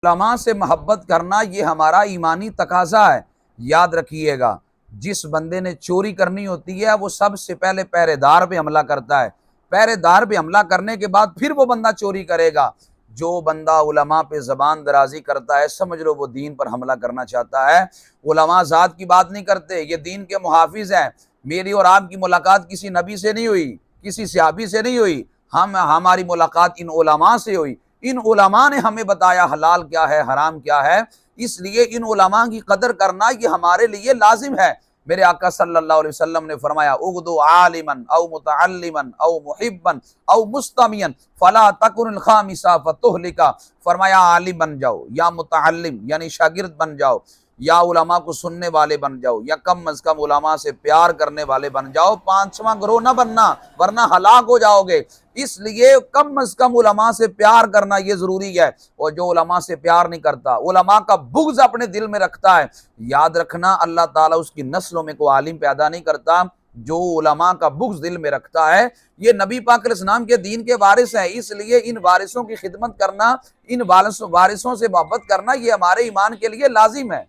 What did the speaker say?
علماء سے محبت کرنا یہ ہمارا ایمانی تقاضا ہے۔ یاد رکھیے گا، جس بندے نے چوری کرنی ہوتی ہے وہ سب سے پہلے پہرے دار پہ حملہ کرتا ہے، پہرے دار پہ حملہ کرنے کے بعد پھر وہ بندہ چوری کرے گا۔ جو بندہ علماء پہ زبان درازی کرتا ہے سمجھ لو وہ دین پر حملہ کرنا چاہتا ہے۔ علماء ذات کی بات نہیں کرتے، یہ دین کے محافظ ہیں۔ میری اور آپ کی ملاقات کسی نبی سے نہیں ہوئی، کسی صحابی سے نہیں ہوئی، ہماری ملاقات ان علماء سے ہوئی۔ ان علماء نے ہمیں بتایا حلال کیا ہے حرام کیا ہے، اس لیے ان علماء کی قدر کرنا یہ ہمارے لیے لازم ہے۔ میرے آقا صلی اللہ علیہ وسلم نے فرمایا اغدو عالما او متعلما او محبا او مستمعا فلا تکن الخامسہ فتہلک۔ فرمایا عالم بن جاؤ یا متعلم یعنی شاگرد بن جاؤ، یا علماء کو سننے والے بن جاؤ، یا کم از کم علماء سے پیار کرنے والے بن جاؤ، پانچواں گروہ نہ بننا ورنہ ہلاک ہو جاؤ گے۔ اس لیے کم از کم علماء سے پیار کرنا یہ ضروری ہے، اور جو علماء سے پیار نہیں کرتا، علماء کا بغض اپنے دل میں رکھتا ہے، یاد رکھنا اللہ تعالیٰ اس کی نسلوں میں کوئی عالم پیدا نہیں کرتا جو علماء کا بغض دل میں رکھتا ہے۔ یہ نبی پاک علیہ السلام کے دین کے وارث ہیں، اس لیے ان وارثوں کی خدمت کرنا، ان وارثوں سے محبت کرنا یہ ہمارے ایمان کے لیے لازم ہے۔